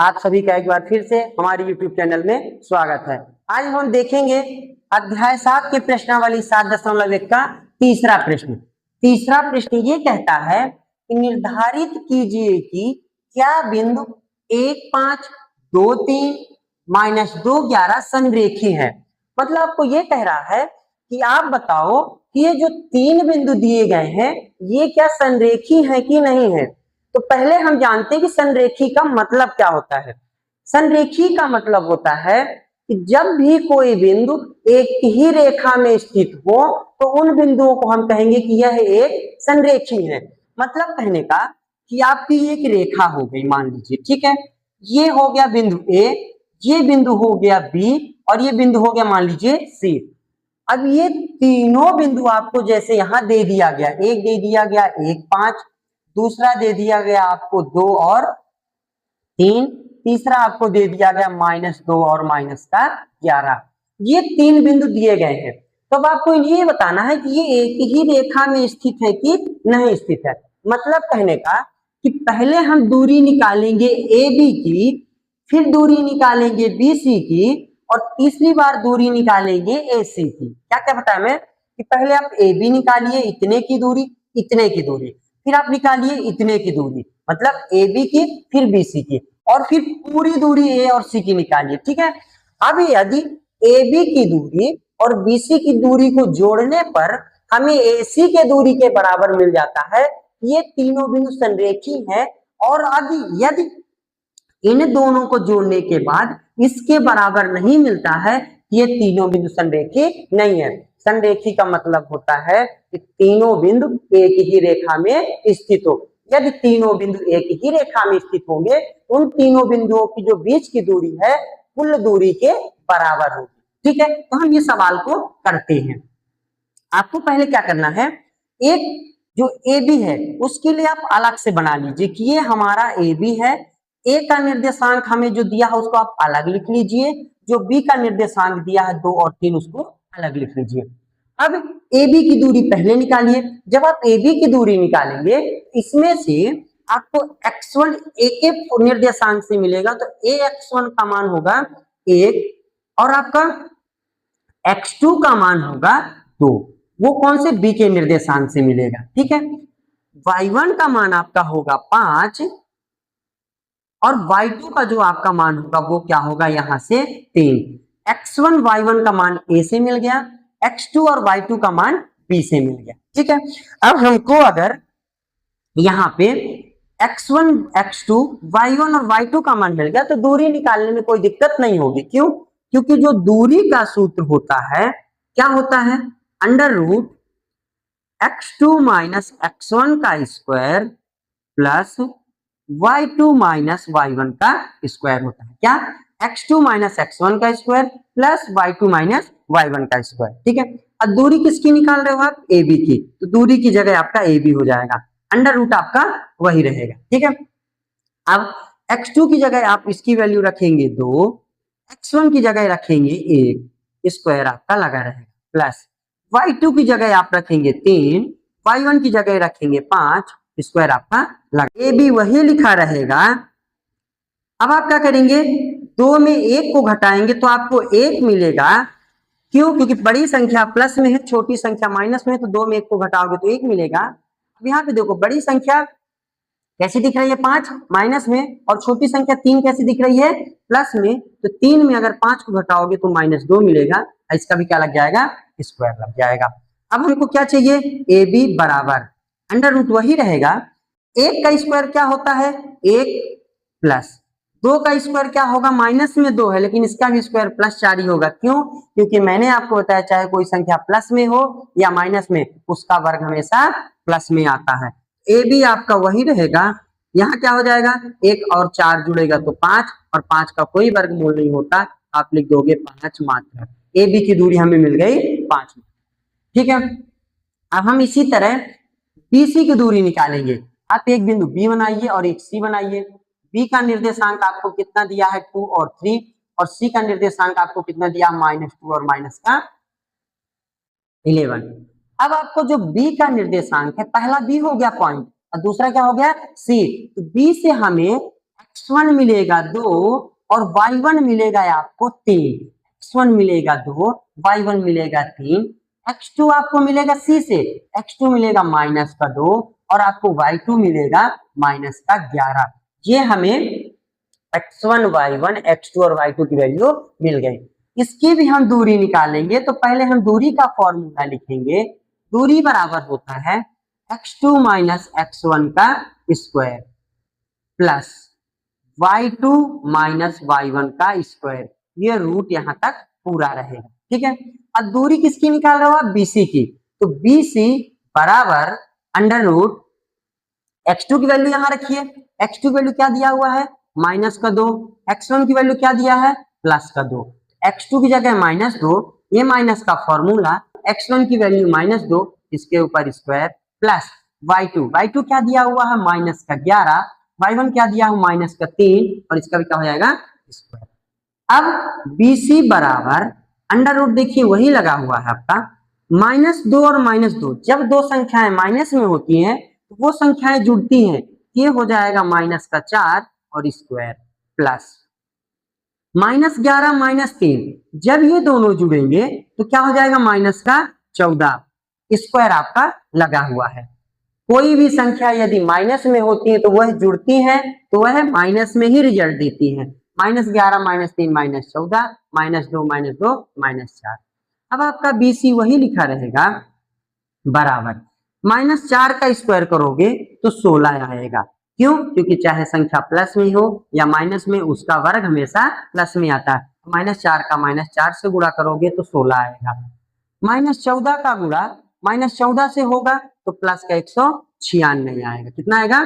आप सभी का एक बार फिर से हमारे YouTube चैनल में स्वागत है। आज हम देखेंगे अध्याय 7 के प्रश्नावली 7.1 का तीसरा प्रश्न। तीसरा प्रश्न ये कहता है कि निर्धारित कीजिए कि क्या बिंदु 1, 5, 2, 3 -2, 11 संरेखी है। मतलब आपको ये कह रहा है कि आप बताओ कि ये जो तीन बिंदु दिए गए हैं ये क्या संरेखी है कि नहीं है। तो पहले हम जानते हैं कि संरेखी का मतलब क्या होता है। संरेखी का मतलब होता है कि जब भी कोई बिंदु एक ही रेखा में स्थित हो तो उन बिंदुओं को हम कहेंगे कि यह एक संरेखी है। मतलब कहने का कि आपकी एक रेखा हो गई, मान लीजिए, ठीक है, ये हो गया बिंदु ए, ये बिंदु हो गया बी और ये बिंदु हो गया मान लीजिए सी। अब ये तीनों बिंदु आपको जैसे यहां दे दिया गया, एक दे दिया गया 1, 5, दूसरा दे दिया गया आपको 2 और 3, तीसरा आपको दे दिया गया -2 और -11। ये तीन बिंदु दिए गए हैं। तो अब आपको ये बताना है कि ये एक ही रेखा में स्थित है कि नहीं स्थित है। मतलब कहने का कि पहले हम दूरी निकालेंगे ए बी की, फिर दूरी निकालेंगे बी सी की और तीसरी बार दूरी निकालेंगे ए सी की। क्या क्या बताया मैं कि पहले आप ए बी निकालिए इतने की दूरी, इतने की दूरी, फिर आप निकालिए इतने की दूरी, मतलब ए बी की फिर बी सी की, और फिर पूरी दूरी ए और सी की निकालिए। ठीक है, अब यदि ए बी की दूरी और बी सी की दूरी को जोड़ने पर हमें ए सी के दूरी के बराबर मिल जाता है, ये तीनों बिंदु संरेखी है। और यदि इन दोनों को जोड़ने के बाद इसके बराबर नहीं मिलता है, ये तीनों बिंदु संरेखी नहीं है। संरेखी का मतलब होता है कि तीनों बिंदु एक ही रेखा में स्थित हो। यदि तीनों बिंदु एक ही रेखा में स्थित होंगे, उन तीनों बिंदुओं की जो बीच की दूरी है कुल दूरी के बराबर होगी। ठीक है, तो हम ये सवाल को करते हैं। आपको पहले क्या करना है, एक जो ए बी है उसके लिए आप अलग से बना लीजिए कि ये हमारा ए बी है। ए का निर्देशांक हमें जो दिया है उसको आप अलग लिख लीजिए, जो बी का निर्देशांक दिया है 2 और 3 उसको अलग लिख लीजिए। अब ए बी की दूरी पहले निकालिए। जब आप ए बी की दूरी निकालेंगे इसमें से आपको x1 ए के निर्देशांक से मिलेगा, तो ए x1 का मान होगा 1 और आपका x2 का मान होगा 2। वो कौन से बी के निर्देशांक से मिलेगा। ठीक है, y1 का मान आपका होगा 5 और y2 का जो आपका मान होगा वो क्या होगा यहां से 3। x1 y1 का मान a से मिल गया, x2 और y2 का मान b से मिल गया। ठीक है, अब हमको अगर यहाँ पे x1 x2 y1 और y2 का मान मिल गया तो दूरी निकालने में कोई दिक्कत नहीं होगी। क्यों? क्योंकि जो दूरी का सूत्र होता है क्या होता है, under root x2 minus x1 का square plus y2 minus y1 का स्क्वायर होता है। क्या? x2 माइनस x1 का square plus y2 minus y1 का स्क्वायर। ठीक है, अब दूरी किसकी निकाल रहे हो आप, ए बी की, तो दूरी की जगह आपका ए बी हो जाएगा, अंडर रूट आपका वही रहेगा। ठीक है, अब x2 की जगह आप इसकी वैल्यू रखेंगे 2, x1 की जगह रखेंगे 1, स्क्वायर आपका लगा रहेगा, प्लस y2 की जगह आप रखेंगे 3, y1 की जगह रखेंगे 5, स्क्वायर आपका लगा, ए बी वही लिखा रहेगा। अब आप क्या करेंगे, 2 में 1 को घटाएंगे तो आपको 1 मिलेगा। क्यों? क्योंकि बड़ी संख्या प्लस में है, छोटी संख्या माइनस में है, तो 2 में 1 को घटाओगे तो 1 मिलेगा। अब यहाँ पे देखो बड़ी संख्या कैसी दिख रही है 5 माइनस में, और छोटी संख्या 3 कैसी दिख रही है प्लस में, तो 3 में अगर 5 को घटाओगे तो -2 मिलेगा, इसका भी क्या लग जाएगा, स्क्वायर लग जाएगा। अब हमको क्या चाहिए, ए बी बराबर अंडर रूट वही रहेगा, 1 का स्क्वायर क्या होता है 1 प्लस 2 का स्क्वायर क्या होगा, माइनस में 2 है लेकिन इसका भी स्क्वायर प्लस 4 ही होगा। क्यों? क्योंकि मैंने आपको बताया चाहे कोई संख्या प्लस में हो या माइनस में, उसका वर्ग हमेशा प्लस में आता है। ए बी आपका वही रहेगा, यहाँ क्या हो जाएगा 1 और 4 जुड़ेगा तो 5, और 5 का कोई वर्गमूल नहीं होता, आप लिख दोगे 5 मात्र। ए बी की दूरी हमें मिल गई 5। ठीक है, अब हम इसी तरह बी सी की दूरी निकालेंगे। आप एक बिंदु बी बनाइए और एक सी बनाइए। बी का निर्देशांक आपको कितना दिया है 2 और 3, और सी का निर्देशांक आपको कितना दिया -2 और -11। अब आपको जो बी का निर्देशांक है, पहला बी हो गया पॉइंट और दूसरा क्या हो गया सी, तो बी से हमें x1 मिलेगा 2 और y1 मिलेगा आपको 3। x1 मिलेगा 2, y1 मिलेगा 3, x2 आपको मिलेगा c से, x2 मिलेगा माइनस का 2 और आपको y2 मिलेगा माइनस का 11। ये हमें x1, y1, x2 और y2 की वैल्यू मिल गई। इसकी भी हम दूरी निकालेंगे, तो पहले हम दूरी का फॉर्मूला लिखेंगे। दूरी बराबर होता है x2 माइनस x1 का square plus y2 minus y1 का स्क्वायर। ये रूट यहां तक पूरा रहेगा, ठीक है। अब दूरी किसकी निकाल रहे हो आप? BC की। तो BC बराबर अंडर रूट x2 की वैल्यू यहां रखिए। x2 की वैल्यू क्या दिया हुआ है? माइनस का 2। x1 की वैल्यू क्या दिया है? प्लस का 2। x2 की जगह माइनस 2, ये माइनस का फॉर्मूला, x1 की वैल्यू माइनस 2, इसके ऊपर स्क्वायर प्लस y2 क्या दिया हुआ है? माइनस का 11। y1 क्या दिया हुआ? माइनस का 3 और इसका भी क्या हो जाएगा? स्क्वायर। अब BC बराबर अंडर रूट, देखिए वही लगा हुआ है आपका, -2 और -2। जब दो संख्याएं माइनस में होती हैं तो वो संख्याएं जुड़ती हैं, ये हो जाएगा माइनस का 4 और स्क्वायर प्लस -11 -3। जब ये दोनों जुड़ेंगे तो क्या हो जाएगा? माइनस का 14। स्क्वायर आपका लगा हुआ है। कोई भी संख्या यदि माइनस में होती है तो वह जुड़ती है, तो वह माइनस में ही रिजल्ट देती है। -11 -3 -14 -2 -2 -4। अब आपका BC वही लिखा रहेगा बराबर -4 का स्क्वायर करोगे तो 16 आएगा। क्यों? क्योंकि चाहे संख्या प्लस में हो या माइनस में, उसका वर्ग हमेशा प्लस में आता है। -4 का -4 से गुणा करोगे तो 16 आएगा। -14 का गुणा -14 से होगा तो प्लस का 196 आएगा। कितना आएगा?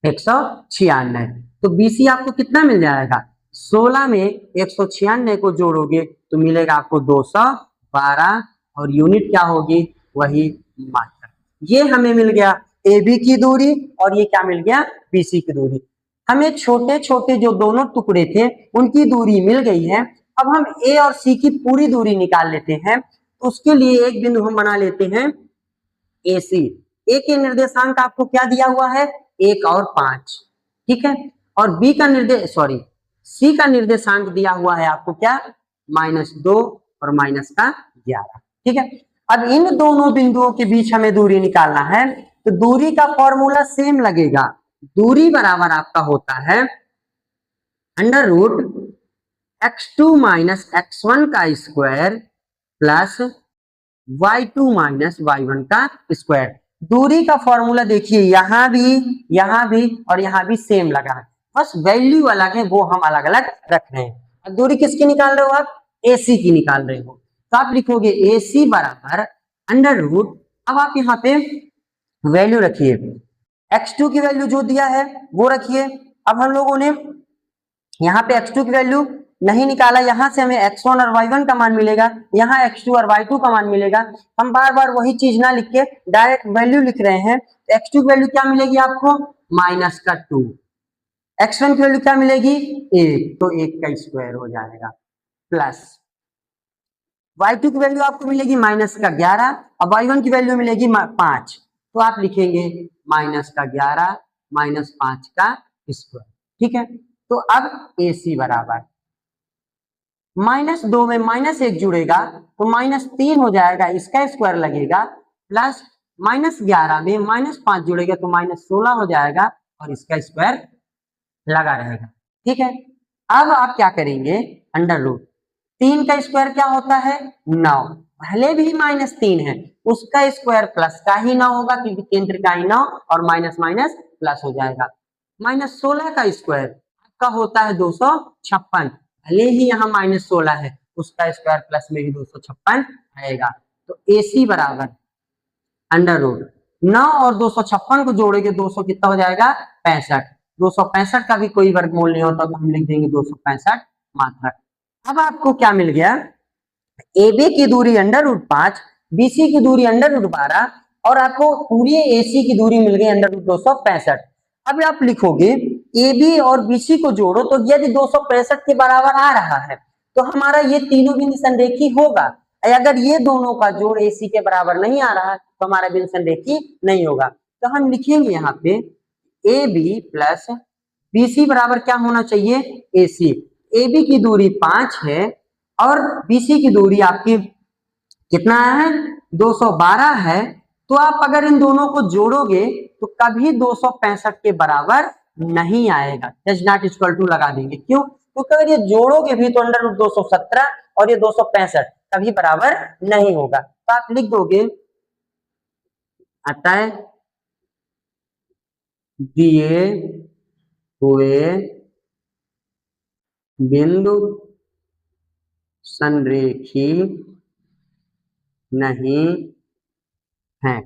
196। तो BC आपको कितना मिल जाएगा? 16 में 196 को जोड़ोगे तो मिलेगा आपको 212 और यूनिट क्या होगी? वही मात्रा। ये हमें मिल गया AB की दूरी और ये क्या मिल गया? BC की दूरी। हमें छोटे छोटे जो दोनों टुकड़े थे उनकी दूरी मिल गई है। अब हम A और C की पूरी दूरी निकाल लेते हैं। तो उसके लिए एक बिंदु हम बना लेते हैं AC। A के निर्देशांक आपको क्या दिया हुआ है? 1 और 5, ठीक है। और B का C का निर्देशांक दिया हुआ है आपको क्या? -2 और माइनस का 11, ठीक है। अब इन दोनों बिंदुओं के बीच हमें दूरी निकालना है, तो दूरी का फॉर्मूला सेम लगेगा। दूरी बराबर आपका होता है under root x2 minus x1 का square plus y2 minus y1 का स्क्वायर। दूरी का फॉर्मूला देखिए यहां भी और यहां भी सेम लगा है, बस वैल्यू अलग है, वो हम अलग अलग रख रहे हैं। अब दूरी किसकी निकाल रहे हो आप? AC की निकाल रहे हो, तो आप लिखोगे AC बराबर अंडर रूट, अब आप यहाँ पे वैल्यू रखिए, x2 की वैल्यू जो दिया है वो रखिए। अब हम लोगों ने यहाँ पे x2 की वैल्यू नहीं निकाला, यहां से हमें x1 और y1 का मान मिलेगा, यहाँ x2 और y2 का मान मिलेगा। हम बार बार वही चीज ना लिख के डायरेक्ट वैल्यू लिख रहे हैं। x2 की वैल्यू क्या मिलेगी आपको? माइनस का 2। x1 की वैल्यू क्या मिलेगी? 1, तो 1 का स्क्वायर हो जाएगा प्लस y2 की वैल्यू आपको मिलेगी माइनस का 11 और y1 की वैल्यू मिलेगी 5, तो आप लिखेंगे माइनस का 11 माइनस 5 का स्क्वायर, ठीक है। तो अब AC बराबर -2 में -1 जुड़ेगा तो -3 हो जाएगा, इसका स्क्वायर लगेगा प्लस -11 में -5 जुड़ेगा तो -16 हो जाएगा और इसका स्क्वायर लगा रहेगा, ठीक है। अब आप क्या करेंगे? अंडर रूट 3 का स्क्वायर क्या होता है? 9। भले भी -3 है, उसका स्क्वायर प्लस का ही 9 होगा क्योंकि केंद्र का ही 9 और माइनस माइनस प्लस हो जाएगा। -16 का स्क्वायर आपका होता है 256, भले ही यहाँ -16 है, उसका स्क्वायर प्लस में ही 256 आएगा। तो AC बराबर अंडर रूट 9 और 256 को जोड़ेंगे 200 कितना हो जाएगा? 65। 265 का भी कोई वर्गमूल नहीं होता तो हम लिख देंगे 265 मात्रक। अब आपको क्या मिल गया? AB की दूरी अंडर रूट 5, BC की दूरी अंडर रूट 12 और आपको पूरी AC की दूरी मिल गई अंडर रूट 265। अब आप लिखोगे AB और BC को जोड़ो तो यदि 265 के बराबर आ रहा है तो हमारा ये तीनों बिंदु संरेखी होगा। अगर ये दोनों का जोड़ AC के बराबर नहीं आ रहा है तो हमारा बिंदु संरेखी नहीं होगा। तो हम लिखेंगे यहाँ पे AB प्लस BC बराबर क्या होना चाहिए, AC। AB की दूरी 5 है और BC की दूरी आपकी कितना है, 212 है। तो आप अगर इन दोनों को जोड़ोगे तो कभी 265 के बराबर नहीं आएगा, डज नॉट इक्वल टू लगा देंगे। क्यों? क्योंकि अगर ये जोड़ोगे भी तो अंडर रूट 217 और ये 265 कभी बराबर नहीं होगा। तो आप लिख दोगे अतः दिए हुए बिंदु संरेखी नहीं है।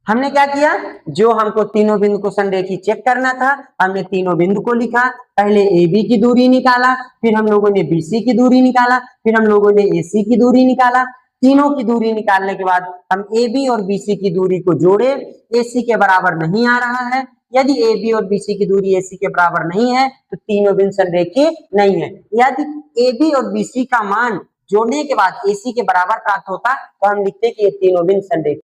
हमने क्या किया, जो हमको तीनों बिंदु को संरेखी चेक करना था, हमने तीनों बिंदु को लिखा। पहले AB की दूरी निकाला, फिर हम लोगों ने BC की दूरी निकाला, फिर हम लोगों ने AC की दूरी निकाला। तीनों की दूरी निकालने के बाद हम AB और BC की दूरी को जोड़े, AC के बराबर नहीं आ रहा है। यदि AB और BC की दूरी AC के बराबर नहीं है तो तीनों बिंदु संरेखी नहीं है। यदि AB और BC का मान जोड़ने के बाद AC के बराबर प्राप्त होता तो हम लिखते कि ये तीनों बिंदु संरेखी